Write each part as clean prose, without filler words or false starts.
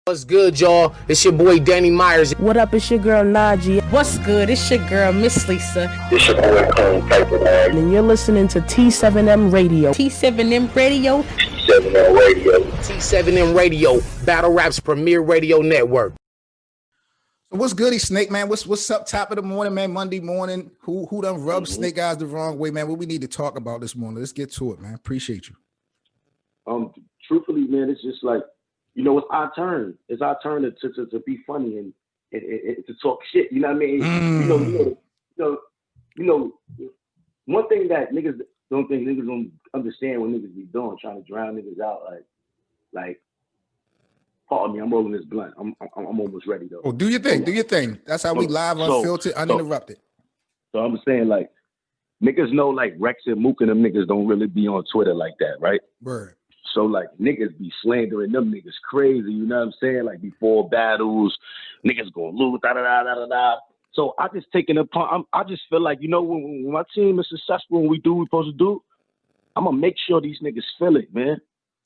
What's good, y'all? It's your boy Danny Myers. What up? It's your girl Najee. What's good? It's your girl Miss Lisa. It's your boy Cone Piper. And you're listening to T7M Radio. T7M Radio. T7M Radio. T7M Radio, Battle Rap's premier radio network. What's goody, Snake man? What's up? Top of the morning, man. Monday morning. Who done rubbed Snake Eyes the wrong way, man? What we need to talk about this morning? Let's get to it, man. Appreciate you. Truthfully, man, it's just like, you know, it's our turn. It's our turn to be funny and to talk shit. You know what I mean? You know, one thing that niggas don't understand what niggas be doing, trying to drown niggas out, like. Pardon me, I'm rolling this blunt. I'm almost ready though. Oh, do your thing. Do your thing. That's how we live, unfiltered, uninterrupted. So I'm saying, like, niggas know, like, Rex and Mook and them niggas don't really be on Twitter like that, right? Word. So, like, niggas be slandering them niggas crazy, you know what I'm saying? Like, before battles, niggas gonna lose, da-da-da-da-da-da. So I just taking it upon, I just feel like, you know, when my team is successful and we do what we're supposed to do, I'm gonna make sure these niggas feel it, man.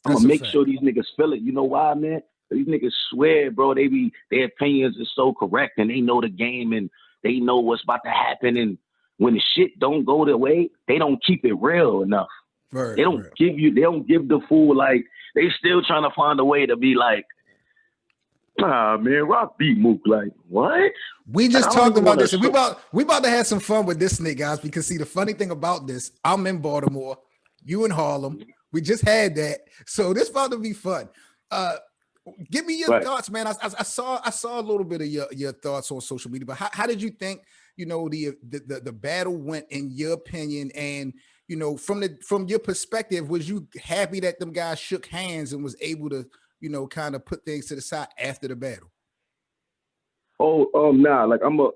I'm gonna make sure these niggas feel it. You know why, man? These niggas swear, bro, their opinions are so correct and they know the game and they know what's about to happen. And when the shit don't go their way, they don't keep it real enough. Right, they don't give the fool, like, they still trying to find a way to be like, nah, man, Rock beat Mook. Like, what? We just talked about this, and we about to have some fun with this, Snake Guys, because see, the funny thing about this, I'm in Baltimore, you in Harlem. We just had that, so this about to be fun. Give me your thoughts, man. I saw a little bit of your thoughts on social media, but how did you think, you know, the battle went in your opinion? And, you know, from your perspective, was you happy that them guys shook hands and was able to, you know, kind of put things to the side after the battle? Nah, like I'm a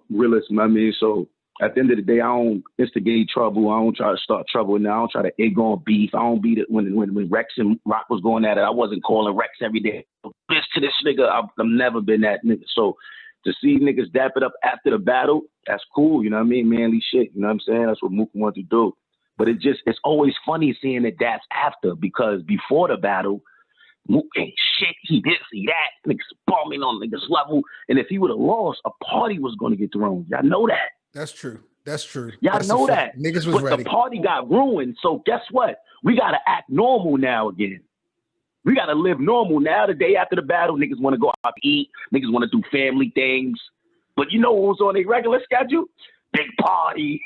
realist, I mean, so at the end of the day, I don't instigate trouble. I don't try to start trouble. Now I don't try to egg on beef. I don't beat it when Rex and Rock was going at it. I wasn't calling Rex every day. Bitch to this nigga. I've never been that nigga. So to see niggas dap it up after the battle, that's cool. You know what I mean? Manly shit. You know what I'm saying? That's what Mook wanted to do. But it's always funny seeing the daps after, because before the battle, Mook ain't shit. He this, he that. Niggas bombing on niggas level. And if he would have lost, a party was going to get thrown. Y'all know that. That's true. That's true. Y'all know that. Niggas was ready. The party got ruined. So guess what? We got to act normal now again. We got to live normal now. The day after the battle, niggas want to go out to eat. Niggas want to do family things. But you know what was on their regular schedule? Big party.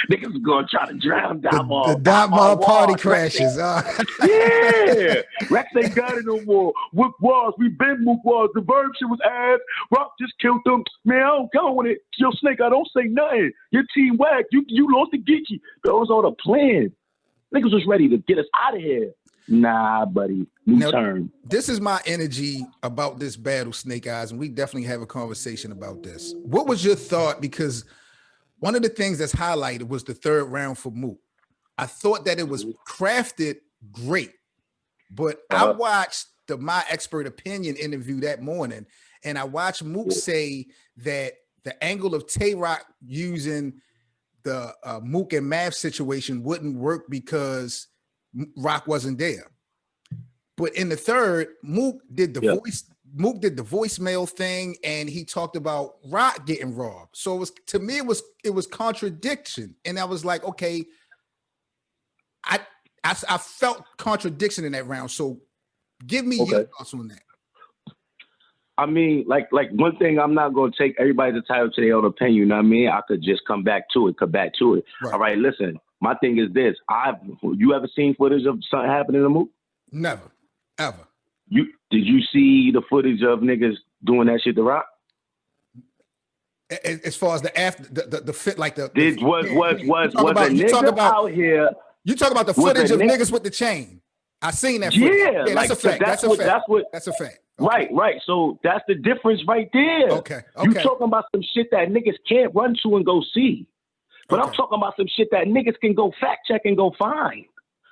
Niggas going to try to drown DOTMOB. The DOTMOB party crashes. Yeah. Rex ain't got it no more. Mook was. We been Mook was. The verb shit was ass. Rock just killed them. Man, I don't count on it. Yo, Snake, I don't say nothing. Your team whack. You lost the Geeky. That was all the plan. Niggas was ready to get us out of here. Nah, buddy. New turn. This is my energy about this battle, Snake Eyes, and we definitely have a conversation about this. What was your thought? Because one of the things that's highlighted was the third round for Mook. I thought that it was crafted great, but I watched the My Expert Opinion interview that morning, and I watched Mook say that the angle of Tay Roc using the Mook and Mav situation wouldn't work because Rock wasn't there. But in the third, Mook did the voicemail thing, and he talked about Rock getting robbed. So it was, to me, it was contradiction, and I was like, okay, I felt contradiction in that round. So give me your thoughts on that. I mean, like one thing, I'm not going to take everybody's entitled to their own opinion. You know what I mean? I could just come back to it. Right. All right, listen. My thing is this: you ever seen footage of something happening in a Mook? Never, ever. Did you see the footage of niggas doing that shit to Rock? As far as the after the fit, like the was a nigga out here. You talk about the footage of niggas with the chain. I seen that footage. Yeah, that's a fact. That's a fact. Okay. Right. So that's the difference right there. Okay. You talking about some shit that niggas can't run to and go see. But I'm talking about some shit that niggas can go fact check and go find.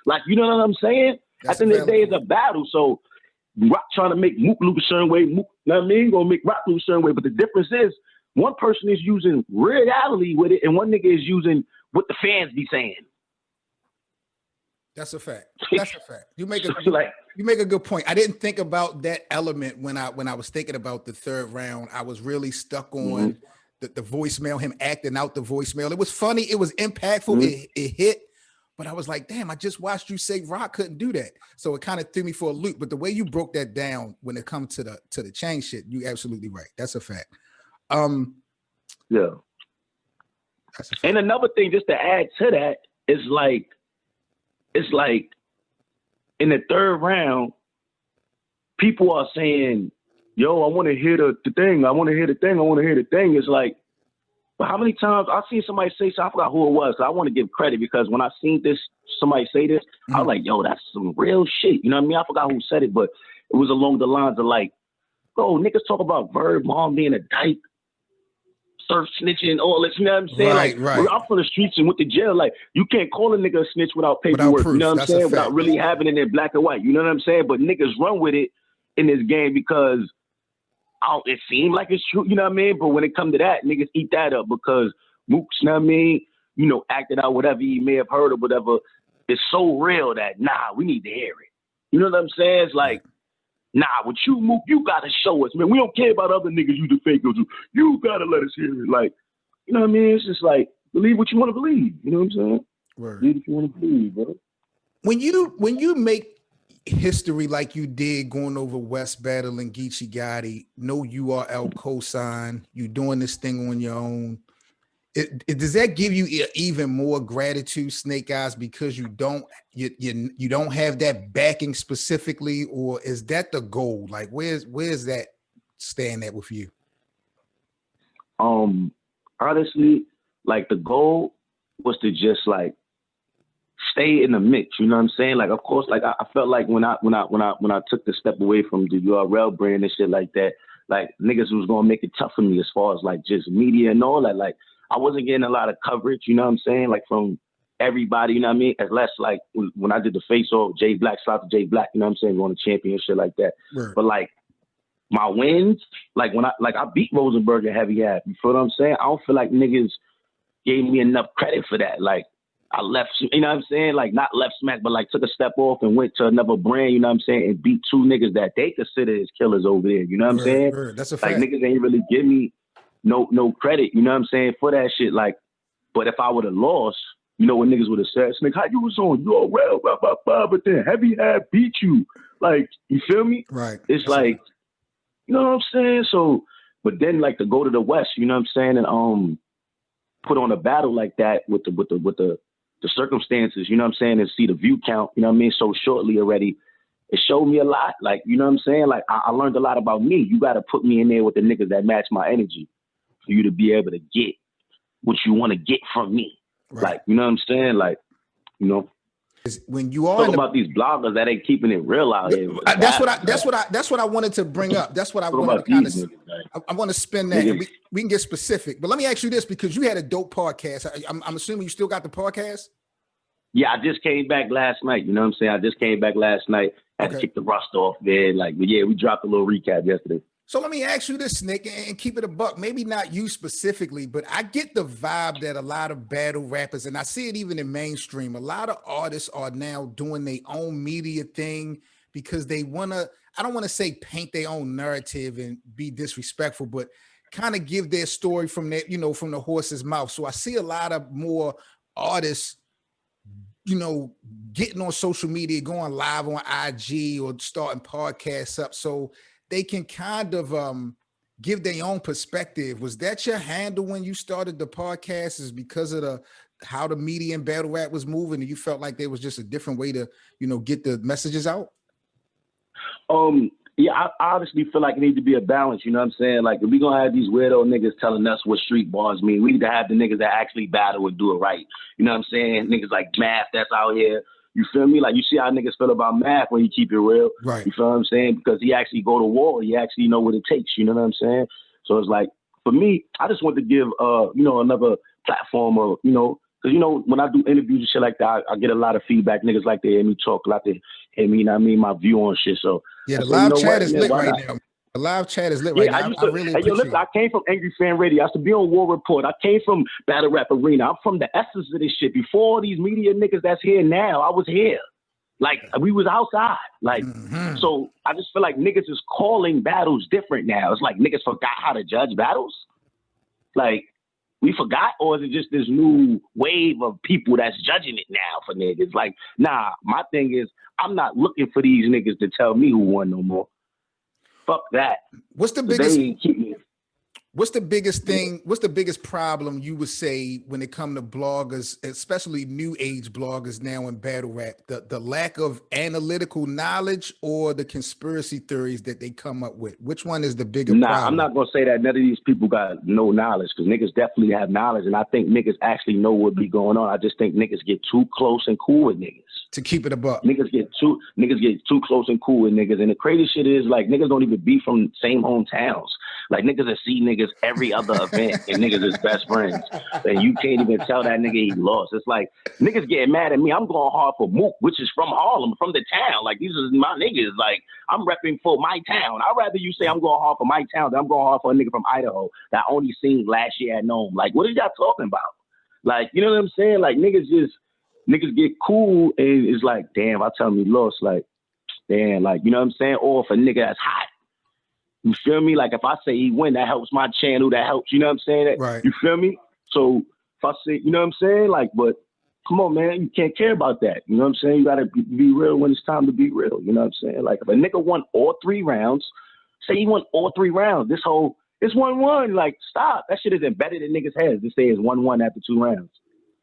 Like, you know what I'm saying? At the end of the day, it's a battle. So Rock trying to make Mook look a certain way. Mook, you know what I mean? Gonna make Rock look a certain way. But the difference is one person is using reality with it and one nigga is using what the fans be saying. That's a fact. That's a fact. You make a Like, you make a good point. I didn't think about that element when I was thinking about the third round. I was really stuck on the voicemail, him acting out the voicemail. It was funny. It was impactful. It hit. But I was like, damn, I just watched you say Roc couldn't do that. So it kind of threw me for a loop. But the way you broke that down when it comes to the chain shit, you absolutely right. That's a fact. Yeah. That's a fact. And another thing, just to add to that, is like, it's like in the third round, people are saying, yo, I want to hear the thing. I want to hear the thing. I want to hear the thing. It's like, but how many times I've seen somebody say, so I forgot who it was. So I want to give credit because when I seen this, somebody say this, I was like, yo, that's some real shit. You know what I mean? I forgot who said it, but it was along the lines of like, oh, niggas talk about Verb, mom being a dyke, surf snitching, all this, you know what I'm saying? Right. I'm from the streets and went to jail. Like, you can't call a nigga a snitch without paperwork, proof. you know what I'm That's a saying? fact. Without really having it in black and white, you know what I'm saying? But niggas run with it in this game because it seemed like it's true, you know what I mean? But when it come to that, niggas eat that up because Mook, you know what I mean? You know, acting out whatever he may have heard or whatever, it's so real that, nah, we need to hear it. You know what I'm saying? It's like, nah, with you, Mook, you got to show us, man. We don't care about other niggas you the fakers. You got to let us hear it. Like, you know what I mean? It's just like, believe what you want to believe. You know what I'm saying? Word. Believe what you want to believe, bro. When you make history like you did going over West battling Geechee Gotti, no URL cosign, you doing this thing on your own. Does that give you even more gratitude, Snake Eyes, because you don't have that backing specifically, or is that the goal? Like, where's that stand at with you? Honestly, like the goal was to just like stay in the mix. You know what I'm saying? Like, of course, like I felt like when I took the step away from the URL brand and shit like that, like niggas was gonna make it tough for me as far as like just media and all that. Like, I wasn't getting a lot of coverage, you know what I'm saying? Like from everybody, you know what I mean? Unless like when I did the face off, Jay Black, shout out to Jay Black, you know what I'm saying? Going to champion and shit like that. Right. But like my wins, like when I beat Rosenberg and Heavy Hat, you feel what I'm saying? I don't feel like niggas gave me enough credit for that. Like I left, you know what I'm saying? Like not left smack, but like took a step off and went to another brand, you know what I'm saying? And beat two niggas that they consider as killers over there, you know what I'm saying? Right. That's a fact. Like niggas ain't really give me no credit, you know what I'm saying, for that shit. Like, but if I would have lost, you know what niggas would have said, Snake, how you was on URL, blah, blah, blah, but then Heavy Hat beat you. Like, you feel me? Right. It's like, you know what I'm saying? So, but then like to go to the West, you know what I'm saying, and put on a battle like that with the circumstances, you know what I'm saying, and see the view count, you know what I mean, so shortly already. It showed me a lot. Like, you know what I'm saying? Like, I learned a lot about me. You got to put me in there with the niggas that match my energy for you to be able to get what you want to get from me. Right. Like, you know what I'm saying? Like, you know, when you are talk about these bloggers that ain't keeping it real out here. That's what I wanted to bring up. That's what I wanted to kind of. I want to spin that. And we can get specific, but let me ask you this, because you had a dope podcast. I'm assuming you still got the podcast. Yeah, I just came back last night. You know what I'm saying? I just came back last night. Had to kick the rust off, man. Like, but yeah, we dropped a little recap yesterday. So let me ask you this, Nick, and keep it a buck. Maybe not you specifically, but I get the vibe that a lot of battle rappers, and I see it even in mainstream, a lot of artists are now doing their own media thing because they want to, I don't want to say paint their own narrative and be disrespectful, but kind of give their story from that, you know, from the horse's mouth. So I see a lot of more artists, you know, getting on social media, going live on IG or starting podcasts up so they can kind of give their own perspective. Was that your handle when you started the podcast, is because of how the media and battle rap was moving, and you felt like there was just a different way to, you know, get the messages out? Yeah, I honestly feel like it needs to be a balance, you know what I'm saying? Like, if we gonna have these weirdo niggas telling us what street bars mean, we need to have the niggas that actually battle and do it right. You know what I'm saying? Niggas like Math that's out here. You feel me? Like, you see how niggas feel about Math when you keep it real. Right. You feel what I'm saying? Because he actually go to war. He actually know what it takes. You know what I'm saying? So it's like, for me, I just want to give, you know, another platform of, you know, because, you know, when I do interviews and shit like that, I get a lot of feedback. Niggas like to hear me talk, like to hear me, you know what I mean, my view on shit. So yeah, the live chat is lit right now. The live chat is lit Yeah, right now. I used I to. really Hey, yo, appreciate listen, I came from Angry Fan Radio. I used to be on War Report. I came from Battle Rap Arena. I'm from the essence of this shit. Before all these media niggas that's here now, I was here. Like, we was outside. Like, so I just feel like niggas is calling battles different now. It's like niggas forgot how to judge battles. Like, we forgot, or is it just this new wave of people that's judging it now for niggas? Like, nah, my thing is, I'm not looking for these niggas to tell me who won no more. Fuck that. What's the biggest? What's the biggest thing? What's the biggest problem you would say when it comes to bloggers, especially new age bloggers now in battle rap? The lack of analytical knowledge or the conspiracy theories that they come up with? Which one is the bigger problem? I'm not gonna say that none of these people got no knowledge, because niggas definitely have knowledge, and I think niggas actually know what be going on. I just think niggas get too close and cool with niggas. To keep it above. Niggas get too close and cool with niggas. And the crazy shit is, like, niggas don't even be from the same hometowns. Like, niggas that see niggas every other event and niggas is best friends. And you can't even tell that nigga he lost. It's like, niggas getting mad at me. I'm going hard for Mook, which is from Harlem, from the town. Like, these are my niggas. Like, I'm repping for my town. I'd rather you say I'm going hard for my town than I'm going hard for a nigga from Idaho that I only seen last year at Nome. Like, what are y'all talking about? Like, you know what I'm saying? Like, niggas get cool and it's like, damn, I tell him he lost. Like, damn, like, you know what I'm saying? Or if a nigga that's hot. You feel me? Like, if I say he win, that helps my channel. That helps, you know what I'm saying? Right. You feel me? So if I say, you know what I'm saying? Like, but come on, man, you can't care about that. You know what I'm saying? You got to be real when it's time to be real. You know what I'm saying? Like, if a nigga won all 3 rounds, say he won all 3 rounds, it's 1-1. Like, stop. That shit is embedded in niggas' heads to say it's 1-1 after 2 rounds.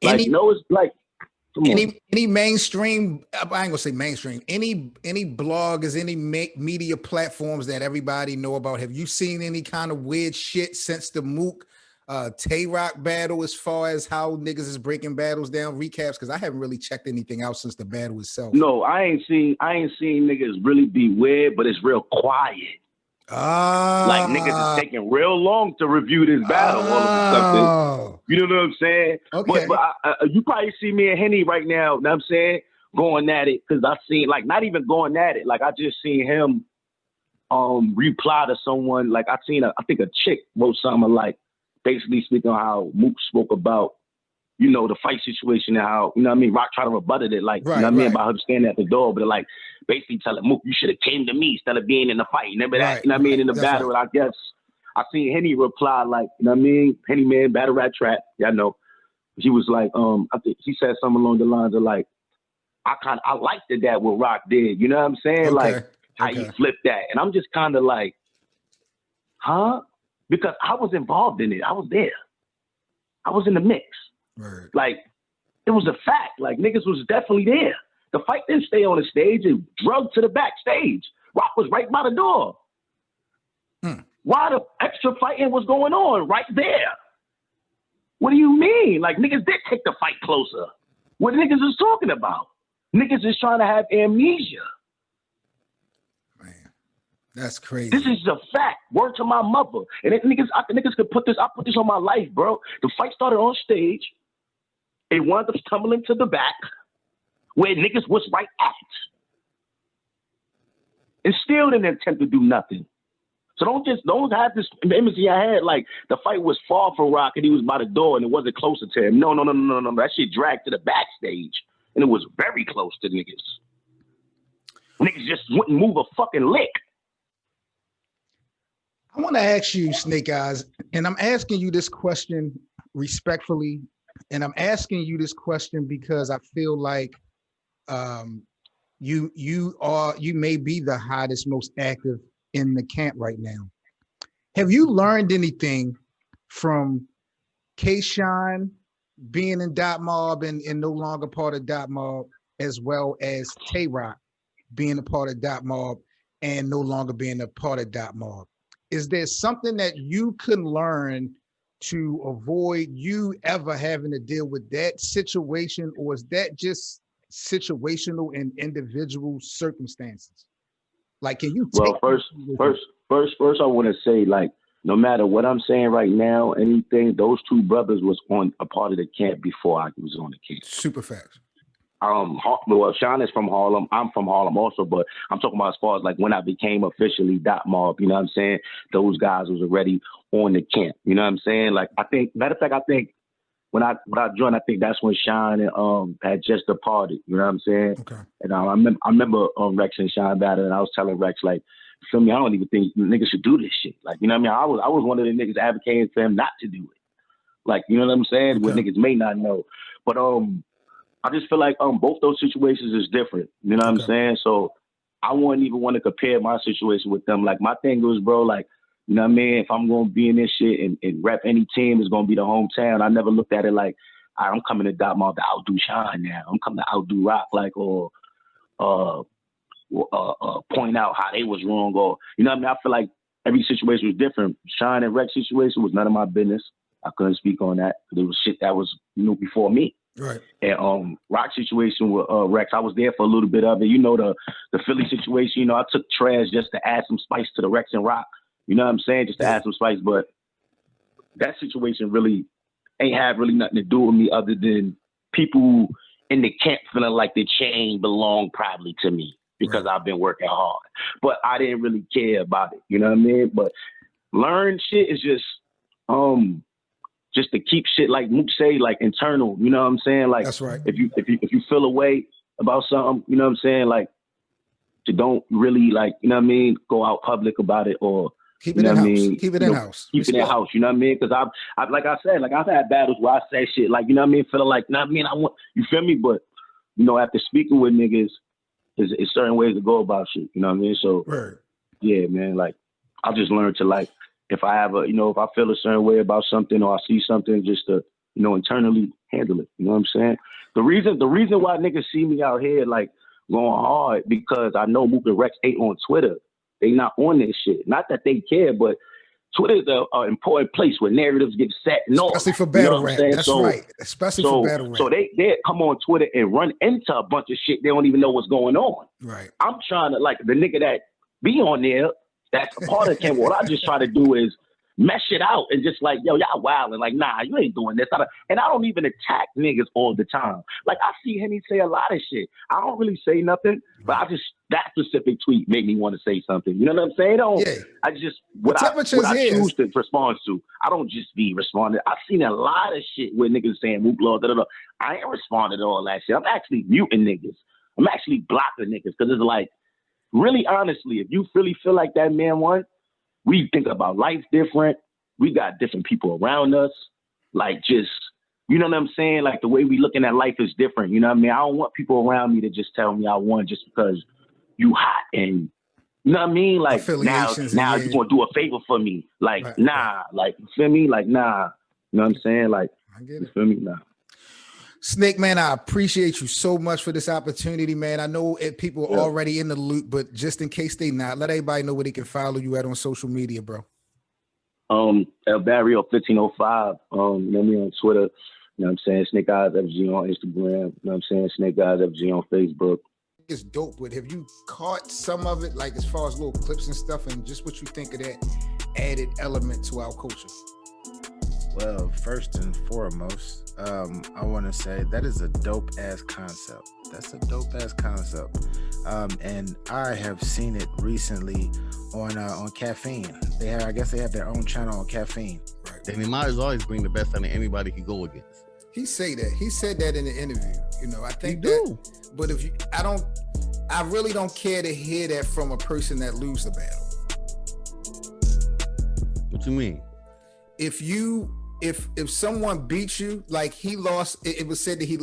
Like, you know, it's like, any mainstream, I ain't gonna say mainstream, any bloggers, any media platforms that everybody know about, have you seen any kind of weird shit since the Mook Tay Roc battle, as far as how niggas is breaking battles down, recaps? Because I haven't really checked anything out since the battle itself. No, I ain't seen niggas really be weird, but it's real quiet. Like, niggas is taking real long to review this battle all of a sudden. You know what I'm saying? Okay. But you probably see me and Henny right now, you know what I'm saying, going at it, because I seen, like, not even going at it. Like, I just seen him reply to someone. Like, I think a chick wrote something like, basically speaking on how Mook spoke about, you know, the fight situation and how, you know what I mean, Roc tried to rebut it, like, you know what I mean, about him standing at the door, but like, basically telling Mook, you should have came to me instead of being in the fight. Remember that? You know what I mean? In the battle, and I guess I seen Henny reply, like, you know what I mean? Henny man, battle rap trap. Yeah, I know. He was like, I think he said something along the lines of like, I liked that what Roc did. You know what I'm saying? Like, how you flipped that. And I'm just kind of like, huh? Because I was involved in it. I was there. I was in the mix. Right. Like, it was a fact. Like, niggas was definitely there. The fight didn't stay on the stage. It drugged to the backstage. Roc was right by the door. Why the extra fighting was going on right there? What do you mean? Like, niggas did take the fight closer. What niggas is talking about? Niggas is trying to have amnesia. Man, that's crazy. This is a fact. Word to my mother. And if niggas could put this, I put this on my life, bro. The fight started on stage. It wound up tumbling to the back where niggas was right at. And still didn't attempt to do nothing. So don't have this image in your head like the fight was far from Roc and he was by the door and it wasn't closer to him. No. That shit dragged to the backstage and it was very close to niggas. Niggas just wouldn't move a fucking lick. I want to ask you, Snake Eyez, and I'm asking you this question respectfully, and I'm asking you this question because I feel like you may be the hottest, most active in the camp right now. Have you learned anything from K-Shine being in DOTMOB and no longer part of DOTMOB, as well as Tay Roc being a part of DOTMOB and no longer being a part of DOTMOB? Is there something that you can learn to avoid you ever having to deal with that situation, or is that just situational and individual circumstances? Like, can you take first, I want to say, like, no matter what I'm saying right now, anything, those two brothers was on a part of the camp before I was on the camp. Super facts. Well, Sean is from Harlem. I'm from Harlem also, but I'm talking about as far as like when I became officially DOTMOB, you know what I'm saying? Those guys was already on the camp, you know what I'm saying? Like, I think, matter of fact, I think when I joined, I think that's when Sean and had just departed, you know what I'm saying? Okay. And I remember Rex and Sean battle, and I was telling Rex, like, feel me, I don't even think niggas should do this shit. Like, you know what I mean? I was one of the niggas advocating for him not to do it. Like, you know what I'm saying? Okay. What niggas may not know. But I just feel like both those situations is different. You know what I'm saying? So I wouldn't even want to compare my situation with them. Like, my thing was, bro, like, you know what I mean? If I'm going to be in this shit and rep any team, it's going to be the hometown. I never looked at it like, I'm coming to DOTMOB to outdo Sean now. I'm coming to outdo Rock, like, or point out how they was wrong, or, you know what I mean? I feel like every situation was different. Sean and Rex situation was none of my business. I couldn't speak on that. There was shit that was, before me. Right. And Rock situation with Rex, I was there for a little bit of it. You know, the Philly situation, I took trash just to add some spice to the Rex and Rock. You know what I'm saying? Just to add some spice. But that situation really ain't have really nothing to do with me other than people in the camp feeling like the chain belonged probably to me because I've been working hard. But I didn't really care about it. You know what I mean? But learn shit is just to keep shit, like Mook say, like internal. You know what I'm saying? Like, that's right. If you feel a way about something, you know what I'm saying? Like, to don't really, like, you know what I mean, go out public about it, or keep it in house. Keep it in house. Keep it in house. You know what I mean? Because I've like I said, like, I've had battles where I say shit like, you know what I mean, feeling like, you know what I mean, I want, you feel me? But after speaking with niggas, is certain ways to go about shit. You know what I mean? So yeah, man, like, I've just learned to, like, if I have if I feel a certain way about something or I see something, just to, internally handle it. You know what I'm saying? The reason why niggas see me out here, like, going hard, because I know Mook and Rex ain't on Twitter. They not on this shit. Not that they care, but Twitter is an important place where narratives get set and all. Especially for battle rap. That's right. Especially for battle rap. So they come on Twitter and run into a bunch of shit they don't even know what's going on. Right. I'm trying to, like, the nigga that be on there, that's a part of Ken. What I just try to do is mesh it out and just like, yo, y'all wilding. Like, nah, you ain't doing this. And I don't even attack niggas all the time. Like, I see Henny say a lot of shit. I don't really say nothing, but I just, that specific tweet made me want to say something. You know what I'm saying? I just, what I choose to respond to, I don't just be responding. I've seen a lot of shit where niggas saying, Mook Law, da, da, da. I ain't responding to all that shit. I'm actually muting niggas. I'm actually blocking niggas, because it's like, really, honestly, if you really feel like that man won, we think about life different. We got different people around us. Like, just, you know what I'm saying? Like, the way we looking at life is different. You know what I mean? I don't want people around me to just tell me I won just because you hot and, you know what I mean? Like, now you want to do a favor for me. Like, like, you feel me? Like, nah. You know what I'm saying? Like, I get it. You feel me? Nah. Snake, man, I appreciate you so much for this opportunity, man. I know people are already in the loop, but just in case they not, let everybody know where they can follow you at on social media, bro. El Barrio 1505. You know me on Twitter. You know what I'm saying? Snake Eyez FG on Instagram. You know what I'm saying? Snake Eyez FG on Facebook. It's dope, but have you caught some of it, like as far as little clips and stuff, and just what you think of that added element to our culture? Well, first and foremost, I want to say that is a dope ass concept. That's a dope ass concept. And I have seen it recently on Caffeine. I guess they have their own channel on Caffeine. Right. Then they might as well always bring the best out of anybody could go against. He said that in the interview. I think that, but I really don't care to hear that from a person that loses a battle. What you mean? If someone beats you, like he lost, it was said that he